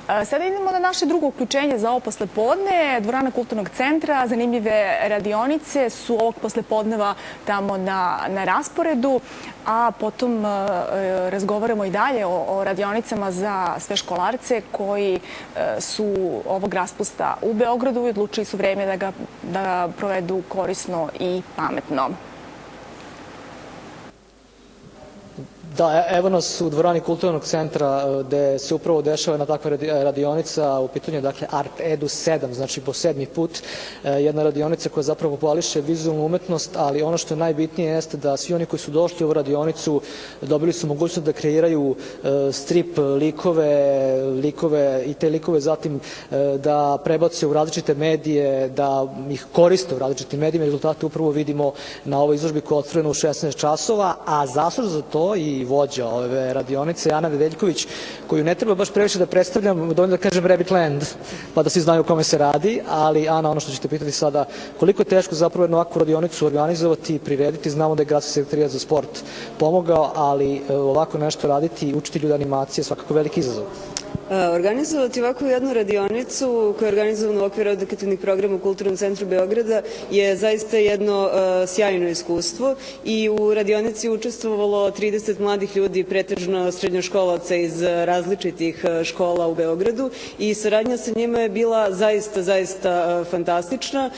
Sada idemo na naše drugo uključenje za ovo poslepodne. Dvorana Kulturnog centra, zanimljive radionice su ovog poslepodneva tamo na rasporedu, a potom razgovaramo i dalje o radionicama za sve školarce koji su ovog raspusta u Beogradu i odlučili su vreme da provedu korisno i pametno. Da, evo nas u dvorani Kulturnog centra gde se upravo dešava jedna takva radionica, u pitanju je dakle Art Edu 7, znači po 7. put jedna radionica koja zapravo populariše vizualnu umetnost, ali ono što je najbitnije jeste da svi oni koji su došli u ovu radionicu dobili su mogućnost da kreiraju strip likove i te likove zatim da prebace u različite medije, da ih koriste u različitim medijima. Rezultate upravo vidimo na ovoj izložbi koja je otvorena u 16 časova, a zaslužno za to i vođa ove radionice, Ana Nedeljković, koju ne treba baš previše da predstavljam, dovoljno da kažem Rabbit Land, pa da svi znaju o kome se radi, ali Ana, ono što ćete pitati sada, koliko je teško zapravo jednu ovakvu radionicu organizovati i prirediti, znamo da je Gradski sekretarijat za sport pomogao, ali ovako nešto raditi i učiti ljude animacije je svakako veliki izazov. Organizovati ovakvu jednu radionicu koja je organizovana u okviru edukativnih programa u Kulturnom centru Beograda je zaista jedno sjajno iskustvo i u radionici je učestvovalo 30 mladih ljudi, pretežno srednjoškolaca iz različitih škola u Beogradu i saradnja sa njima je bila zaista fantastična.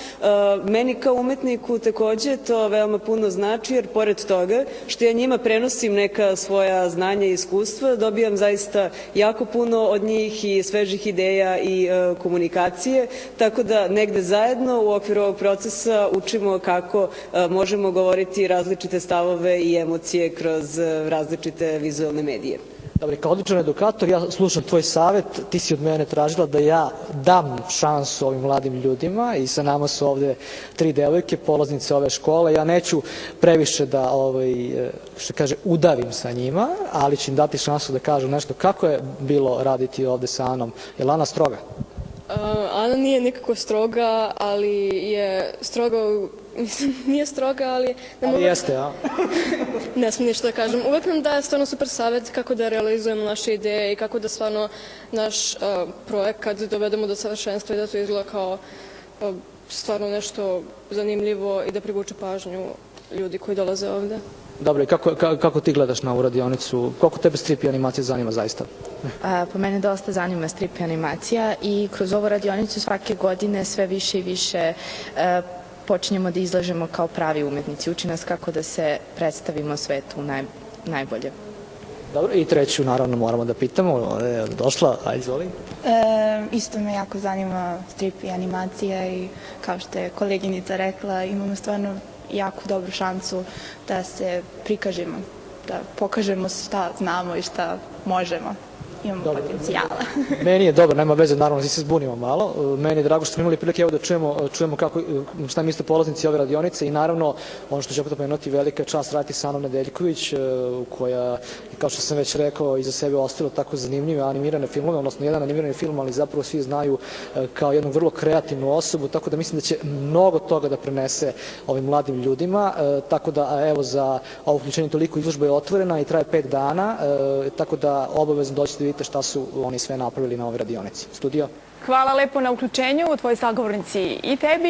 Meni kao umetniku takođe to veoma puno znači, jer pored toga što ja njima prenosim neka svoja znanja i iskustva, dobijam zaista jako puno od njih i svežih ideja i komunikacije, tako da negde zajedno u okviru ovog procesa učimo kako možemo govoriti različite stavove i emocije kroz različite vizualne medije. Dobro, kao odličan edukator, ja slušam tvoj savet, ti si od mene tražila da ja dam šansu ovim mladim ljudima i sa nama su ovde 3 devojke, polaznice ove škole. Ja neću previše da, što kaže, udavim sa njima, ali ću im dati šansu da kažu nešto. Kako je bilo raditi ovde sa Anom? Je li Ana stroga? Ana nije nikako stroga, ali je stroga, mislim, nije stroga, ali... Ali jeste, a? Ne smijem ništa da kažem. Uvek nam daje stvarno super savjet kako da realizujemo naše ideje i kako da stvarno naš projekat dovedemo do savršenstva i da to izgleda kao stvarno nešto zanimljivo i da privuče pažnju ljudi koji dolaze ovde. Dobro, i kako ti gledaš na ovu radionicu? Koliko tebe strip i animacija zanima zaista? Po mene dosta zanima strip i animacija i kroz ovu radionicu svake godine sve više i više počinjemo da izlažemo kao pravi umetnici. Uči nas kako da se predstavimo svetu najbolje. Dobro, i treću naravno moramo da pitamo. Došla, ajde izvoli. Isto me jako zanima strip i animacija i kao što je koleginica rekla, imamo stvarno jako dobru šansu da se prikažemo, da pokažemo šta znamo i šta možemo. Imamo potencijala. Meni je dobro, nema veze, naravno, svi se zbunimo malo. Meni je drago što smo imali prilike evo da čujemo šta misle polaznici ove radionice i naravno, ono što ću opet pomenuti, velika čast raditi sa Anom Nedeljković, koja, kao što sam već rekao, iza sebe ostavila tako zanimljive animirane filmove, odnosno jedan animirani film, ali zapravo svi znaju kao jednu vrlo kreativnu osobu, tako da mislim da će mnogo toga da prenese ovim mladim ljudima, tako da evo za ovo uključenje toliko izložba je otvorena i traje 5 dana, tako da obavezno doćete da vidite šta su oni sve napravili na ovoj radionici. Studio? Hvala lepo na uključenju, tvoj sagovornici i tebi.